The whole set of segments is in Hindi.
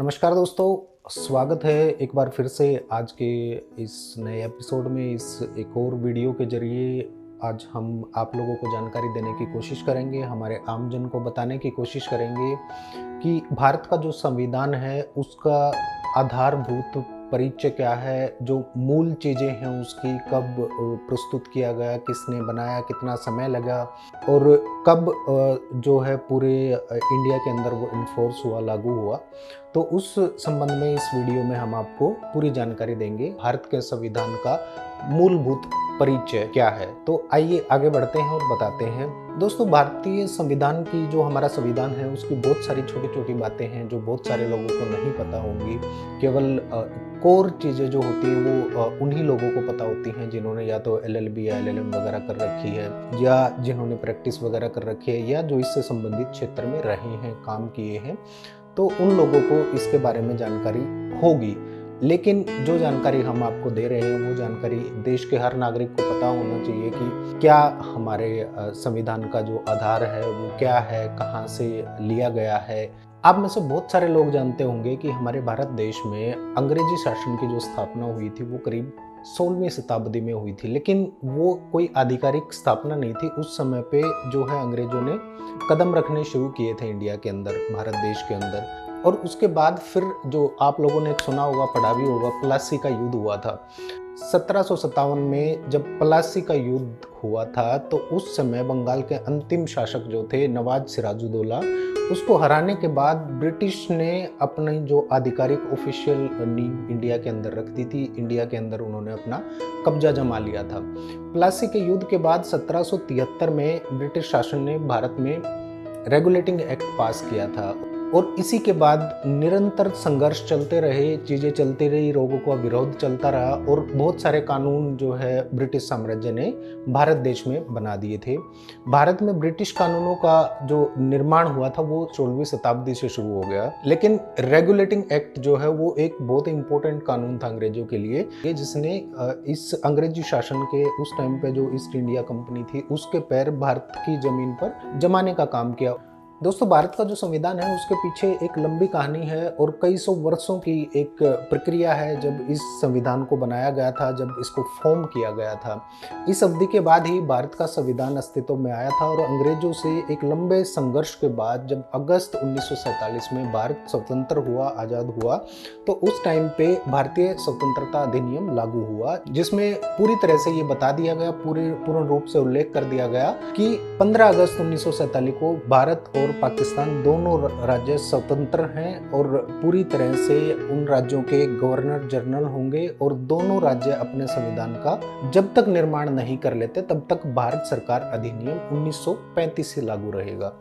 नमस्कार दोस्तों, स्वागत है एक बार फिर से आज के इस नए एपिसोड में। इस एक और वीडियो के जरिए आज हम आप लोगों को जानकारी देने की कोशिश करेंगे, हमारे आमजन को बताने की कोशिश करेंगे कि भारत का जो संविधान है उसका आधारभूत परिचय क्या है, जो मूल चीज़ें हैं उसकी, कब प्रस्तुत किया गया, किसने बनाया, कितना समय लगा और कब जो है पूरे इंडिया के अंदर वो इन्फोर्स हुआ, लागू हुआ। तो उस संबंध में इस वीडियो में हम आपको पूरी जानकारी देंगे। भारत के संविधान का मूलभूत परिचय क्या है, तो आइए आगे बढ़ते हैं और बताते हैं। दोस्तों, भारतीय संविधान की जो हमारा संविधान है उसकी बहुत सारी छोटी छोटी बातें हैं जो बहुत सारे लोगों को नहीं पता होंगी। केवल कोर चीज़ें जो होती हैं वो उन्हीं लोगों को पता होती हैं जिन्होंने या तो LLB या LLM वगैरह कर रखी है, या जिन्होंने प्रैक्टिस वगैरह कर रखी है, या जो इससे संबंधित क्षेत्र में रहे हैं, काम किए हैं, तो उन लोगों को इसके बारे में जानकारी होगी। लेकिन जो जानकारी हम आपको दे रहे हैं वो जानकारी देश के हर नागरिक को पता होना चाहिए कि क्या हमारे संविधान का जो आधार है वो क्या है, कहाँ से लिया गया है। आप में से बहुत सारे लोग जानते होंगे कि हमारे भारत देश में अंग्रेजी शासन की जो स्थापना हुई थी वो करीब 16वीं शताब्दी में हुई थी, लेकिन वो कोई आधिकारिक स्थापना नहीं थी। उस समय पे जो है अंग्रेजों ने कदम रखने शुरू किए थे इंडिया के अंदर, भारत देश के अंदर। और उसके बाद फिर जो आप लोगों ने सुना होगा, पढ़ा भी होगा, प्लासी का युद्ध हुआ था 1757 में। जब प्लासी का युद्ध हुआ था तो उस समय बंगाल के अंतिम शासक जो थे नवाब सिराजुद्दौला, उसको हराने के बाद ब्रिटिश ने अपनी जो आधिकारिक ऑफिशियल नींव इंडिया के अंदर रख दी थी। इंडिया के अंदर उन्होंने अपना कब्जा जमा लिया था। प्लासी के युद्ध के बाद 1773 में ब्रिटिश शासन ने भारत में रेगुलेटिंग एक्ट पास किया था और इसी के बाद निरंतर संघर्ष चलते रहे, चीज़ें चलती रही, लोगों का विरोध चलता रहा और बहुत सारे कानून जो है ब्रिटिश साम्राज्य ने भारत देश में बना दिए थे। भारत में ब्रिटिश कानूनों का जो निर्माण हुआ था वो 16वीं शताब्दी से शुरू हो गया। लेकिन रेगुलेटिंग एक्ट जो है वो एक बहुत इंपॉर्टेंट कानून था अंग्रेजों के लिए, जिसने इस अंग्रेजी शासन के उस टाइम पे जो ईस्ट इंडिया कंपनी थी उसके पैर भारत की जमीन पर जमाने का काम किया। दोस्तों, भारत का जो संविधान है उसके पीछे एक लंबी कहानी है और कई सौ वर्षों की एक प्रक्रिया है जब इस संविधान को बनाया गया था, जब इसको फॉर्म किया गया था। इस अवधि के बाद ही भारत का संविधान अस्तित्व में आया था और अंग्रेजों से एक लंबे संघर्ष के बाद जब अगस्त 1947 में भारत स्वतंत्र हुआ, आज़ाद हुआ, तो उस टाइम पे भारतीय स्वतंत्रता अधिनियम लागू हुआ, जिसमें पूरी तरह से ये बता दिया गया, पूर्ण रूप से उल्लेख कर दिया गया कि 15 अगस्त 1947 को भारत और पाकिस्तान दोनों राज्य स्वतंत्र हैं और पूरी तरह से उन राज्यों के गवर्नर जनरल होंगे और दोनों राज्य अपने संविधान का जब तक निर्माण नहीं कर लेते तब तक भारत सरकार अधिनियम 1935 से लागू रहेगा।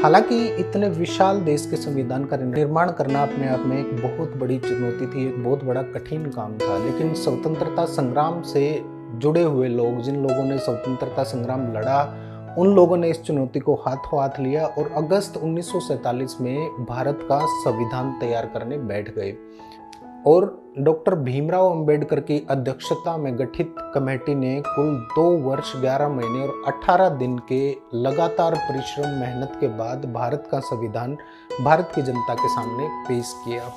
हालांकि इतने विशाल देश के संविधान का निर्माण करना अपने आप में एक बहुत बड़ी चुनौती थी, एक बहुत बड़ा कठिन काम था। लेकिन स्वतंत्रता संग्राम से जुड़े हुए लोग, जिन लोगों ने स्वतंत्रता संग्राम लड़ा, उन लोगों ने इस चुनौती को हाथों हाथ लिया और अगस्त 1947 में भारत का संविधान तैयार करने बैठ गए। और डॉक्टर भीमराव अंबेडकर की अध्यक्षता में गठित कमेटी ने कुल 2 वर्ष 11 महीने और 18 दिन के लगातार परिश्रम मेहनत के बाद भारत का संविधान भारत की जनता के सामने पेश किया।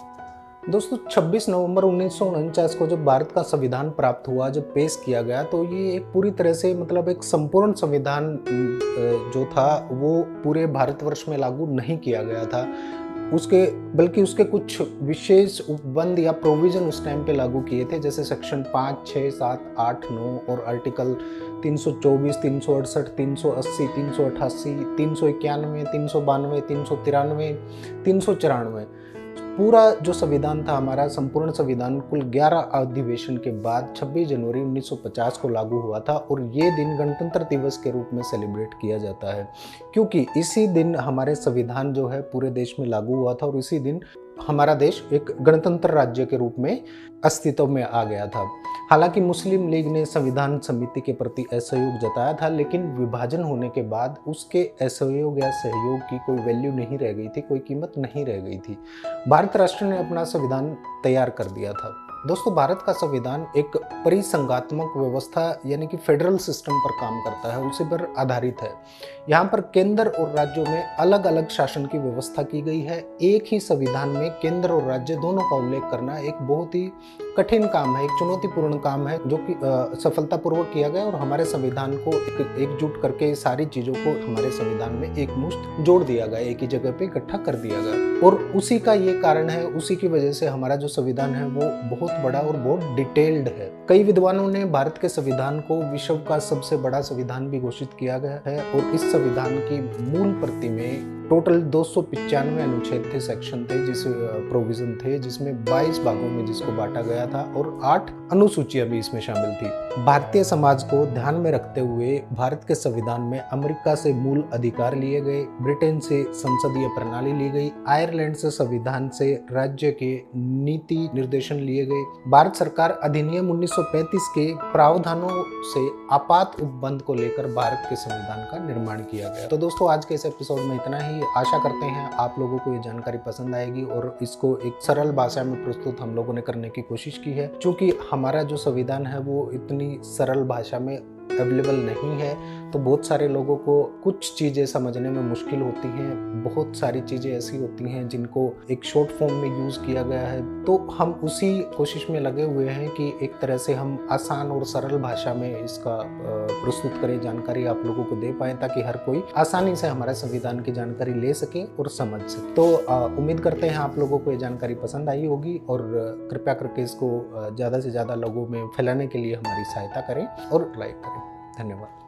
दोस्तों, 26 नवंबर 1949 को जब भारत का संविधान प्राप्त हुआ, जब पेश किया गया, तो ये एक पूरी तरह से मतलब एक संपूर्ण संविधान जो था वो पूरे भारतवर्ष में लागू नहीं किया गया था। बल्कि उसके कुछ विशेष उपबंध या प्रोविजन उस टाइम पे लागू किए थे, जैसे सेक्शन 5, 6, 7, 8, 9 और आर्टिकल 324, 368, 380, 388, 391, 392, 393, 394। पूरा जो संविधान था हमारा, संपूर्ण संविधान कुल 11 अधिवेशन के बाद 26 जनवरी 1950 को लागू हुआ था और ये दिन गणतंत्र दिवस के रूप में सेलिब्रेट किया जाता है, क्योंकि इसी दिन हमारे संविधान जो है पूरे देश में लागू हुआ था और इसी दिन हमारा देश एक गणतंत्र राज्य के रूप में अस्तित्व में आ गया था। हालांकि मुस्लिम लीग ने संविधान समिति के प्रति असहयोग जताया था, लेकिन विभाजन होने के बाद उसके असहयोग या सहयोग की कोई वैल्यू नहीं रह गई थी, कोई कीमत नहीं रह गई थी। भारत राष्ट्र ने अपना संविधान तैयार कर दिया था। दोस्तों, भारत का संविधान एक परिसंघात्मक व्यवस्था यानी कि फेडरल सिस्टम पर काम करता है, उसी पर आधारित है। यहाँ पर केंद्र और राज्यों में अलग अलग शासन की व्यवस्था की गई है। एक ही संविधान में केंद्र और राज्य दोनों का उल्लेख करना एक बहुत ही कठिन काम है, एक चुनौतीपूर्ण काम है, जो कि सफलतापूर्वक किया गया और हमारे संविधान को एकजुट करके सारी चीज़ों को हमारे संविधान में एक मुश्त जोड़ दिया गया, एक ही जगह पे इकट्ठा कर दिया गया। और उसी का ये कारण है, उसी की वजह से हमारा जो संविधान है वो बहुत बड़ा और बहुत डिटेल्ड है। कई विद्वानों ने भारत के संविधान को विश्व का सबसे बड़ा संविधान भी घोषित किया गया है और इस संविधान की मूल प्रति में टोटल 295 अनुच्छेद थे, सेक्शन थे, जिस प्रोविजन थे, जिसमें 22 भागों में जिसको बांटा गया था और 8 अनुसूचियां भी इसमें शामिल थी। भारतीय समाज को ध्यान में रखते हुए भारत के संविधान में अमेरिका से मूल अधिकार लिए गए, ब्रिटेन से संसदीय प्रणाली ली गई, आयरलैंड से संविधान से राज्य के नीति निर्देशन लिए गए। भारत सरकार अधिनियम 1935 के प्रावधानों से आपात उपबंध को लेकर भारत के संविधान का निर्माण किया गया। तो दोस्तों, आज के इस एपिसोड में इतना ही। आशा करते हैं आप लोगों को ये जानकारी पसंद आएगी और इसको एक सरल भाषा में प्रस्तुत हम लोगों ने करने की कोशिश की है। क्योंकि हमारा जो संविधान है वो इतनी सरल भाषा में अवेलेबल नहीं है, तो बहुत सारे लोगों को कुछ चीज़ें समझने में मुश्किल होती हैं। बहुत सारी चीज़ें ऐसी होती हैं जिनको एक शॉर्ट फॉर्म में यूज़ किया गया है, तो हम उसी कोशिश में लगे हुए हैं कि एक तरह से हम आसान और सरल भाषा में इसका प्रस्तुत करें, जानकारी आप लोगों को दे पाएँ, ताकि हर कोई आसानी से हमारे संविधान की जानकारी ले सके और समझ सके। तो उम्मीद करते हैं आप लोगों को ये जानकारी पसंद आई होगी और कृपया करके इसको ज़्यादा से ज़्यादा लोगों में फैलाने के लिए हमारी सहायता करें और लाइक करें। धन्यवाद।